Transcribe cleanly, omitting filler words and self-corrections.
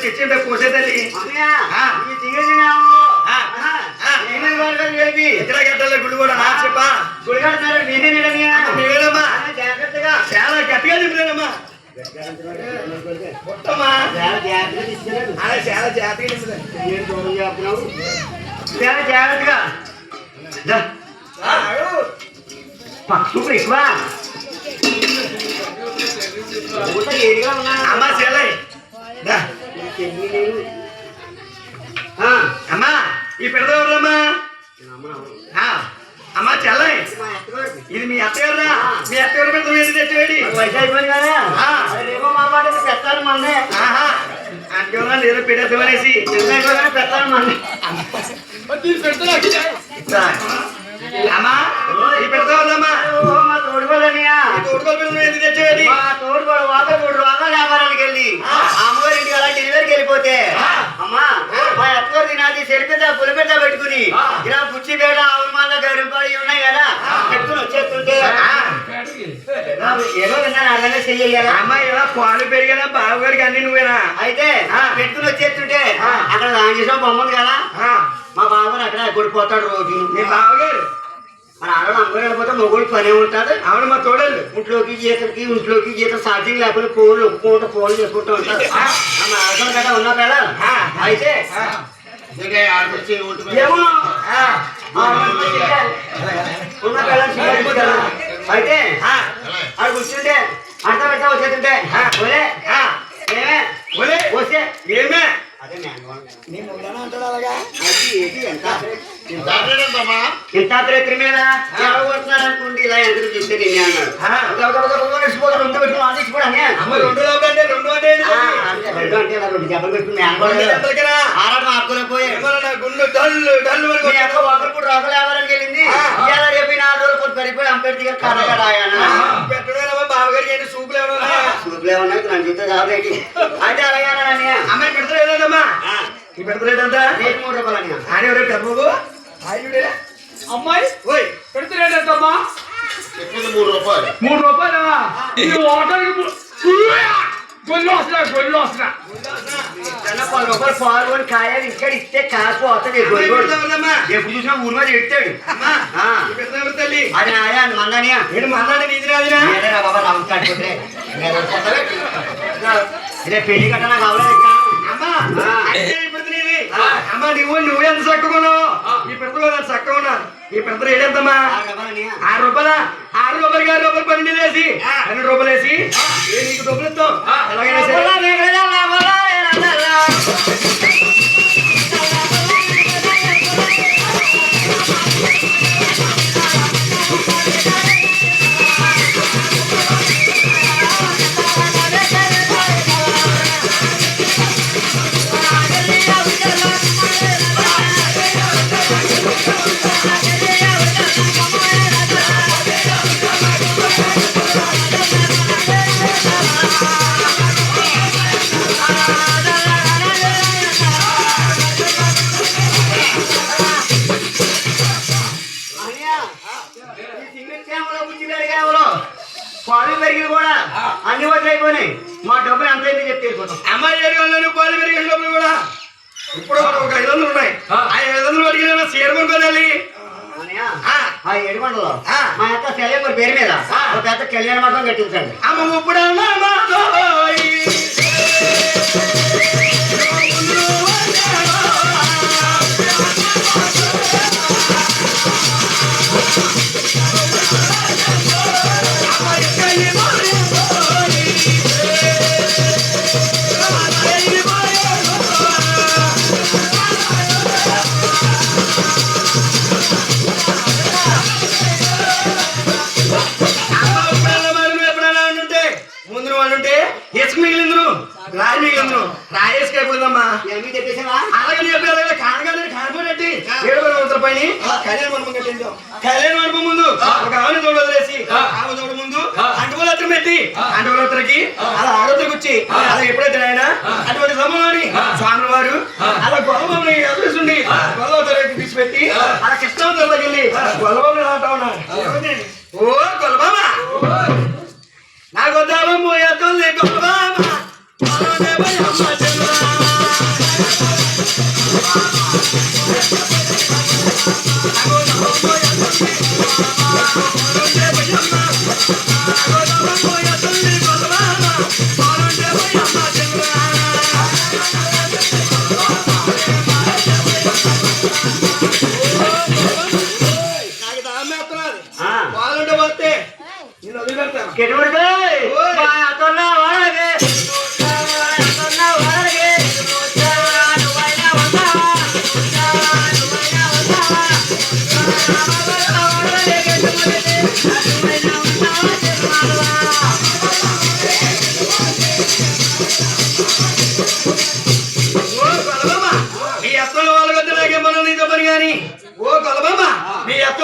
తెచ్చింటే పోసే తల్లి ఎక్కడ గట్టలే గుడి కూడా నా చెప్పా గుడి కడతారు నేనేనమ్మా చాలా గట్టిగా చెప్పలేనమ్మా చాలా జాగ్రత్తగా పక్షులు ఎక్కువ అమ్మా చెల్లై అమ్మా ఈ పెడదవరమ్మా అమ్మా చెల్లై ఇది మీ అత్తగారా మీ అత్తగారు పెద్ద మీద తెచ్చేవాడి పెట్టాలి మళ్ళీ అంటేనా నేను పెడతామనేసి పెట్టాలి మళ్ళీ అమ్మా ఈ పెడతావమ్మా తోడుకోలేనియా తెచ్చేవాడి తోడుకోడు వాకూడు రోగాలు వ్యాపారానికి వెళ్ళి అమ్మగారి ఇంటికి అలా డెలివరీకి వెళ్ళిపోతే అమ్మా మా అత్తగారు తినాది సెలిపెద్ద పులిపెద్ద పెట్టుకుని ఇలా పుచ్చి పేడ అవమాన గరుపాడి ఉన్నాయి కదా పెట్టుకుని వచ్చేస్తుంటే ఏదో విన్నాను అర్థంగా చెయ్యాలి అమ్మా ఇలా పాలు పెరిగినా బావగారికి అన్ని నువ్వేనా అయితే పెట్టుకుని వచ్చేస్తుంటే అక్కడ రాంగేశ్వరం బొమ్మ ఉంది కదా మా బావగారు అక్కడ కొడిపోతాడు రోజు మీ బావగారు మన ఆడవాళ్ళు అమ్మగారు వెళ్ళిపోతే మొగుడు పనే ఉంటాడు ఆవిడ మా తోడలు ఇంట్లోకి జీతకి ఛార్జింగ్ లేకపోతే ఫోన్లు ఒప్పుకుంటూ ఫోన్లు చేసుకుంటూ ఉంటారు మన ఆడవాళ్ళు కదా ఉన్నా కదా అయితే ఏమో ఉన్న పిల్లలు అయితే ఆడు కూర్చుంటే అంతా పెట్టా వచ్చేస్తుంటే వస్తే ఏమే అదే అంటాడు అలాగా ఎంత ఎత్తుల మీద కొడుతున్నారు అనుకోండి ఇలా ఎదురు చూస్తే నేను అన్నాడు రెండు దెబ్బలు పెట్టుకుని ఆరాటం ఆపుకోలేకపోయి ఒకరిప్పుడు రోగలు ఎవరికి వెళ్ళింది ఇలా రేపు 4 రోజులు కొట్టి పడిపోయి అంబేద్కర్ గారు కర్రగా బావగారికి సూపులు సూపులు ఏమన్నా నన్ను చూస్తే చాలేటి అంటే అలాగే అమ్మాయి పెడతలేదమ్మా ఈ పెడతలేదంతా రేపు 3 రూపాయలు అని ఎవరే పెద్దబాబు అమ్మాయి పెడుతులేదమ్మా 3 రూపాయలు 3 రూపాయలవా ఈ హోటల్కి గొల్లు వస్తున్నా 10 రూపాయలు పాల్గొని కాయాలి ఇక్కడ ఇస్తే కాసు వస్తుంది ఎప్పుడు చూసినా ఊరి మీద ఎడతాడు అది ఆయా మందానియా బాబా నమ్మకాడిపోతే రేపు పెళ్లి కట్ట నాకు అవలేదు అమ్మా ఈ పెద్ద ఏడెంతమ్మా 6 రూపాయల 6 రూపాయలకి 6 రూపాయలు 12 వేసి 12 రూపాయలు వేసి నీకు డబ్బులు ఇస్తాం ఎలాగైనా సరే. పాలు పెరిగి కూడా అన్ని వదిలి అయిపోయినాయి. మా డబ్బులు ఎంత అయింది చెప్తే వెళ్ళిపోతాం. అమ్మాయి ఏరియాలో పాలు పెరిగిన డబ్బులు కూడా ఇప్పుడు ఒక 500 ఉన్నాయి. ఆ 500 అడిగిన చీర కొనుక్కోదాలి. ఆ 7 గంటలు మా యొక్క సెలవు పేరు మీద ఒక పెద్ద కళ్యాణ మండపం కట్టించండి. అమ్మ ఇప్పుడు రాయేసుకైపోయిందమ్మా. అలాగే చెప్పి కానగానే కానపోయినట్టు 700 పైన కళ్యాణ మండపం కట్టించాం. కళ్యాణ మండపం ముందు ఒక ఆవుని తోడు వదిలేసి ఆవు తోడు ముందు అంటుకోలత్రం పెట్టి అంటుకోలత్రకి అలా ఆడోత్రకు వచ్చి అలా ఎప్పుడైతే ఆయన అటువంటి సమయంలోని స్వామి వారు అలా గొల్లబాబుని ఎదురుండి గొల్లబాబు తీసిపెట్టి అలా కృష్ణావతికి వెళ్ళి గొల్లబాబుని రాటా ఉన్నారు. ఓ గొల్లబాబా నాకు వద్దామో ఎత్తుంది గొల్లబాబా వాళ్ళంటే వస్తే నేను వదిలిపెడతాను. మీ అత్తలు వాళ్ళ వద్ద నాకే మనం నీతో పని కానీ ఓ గొల్లబాబా మీ అత్త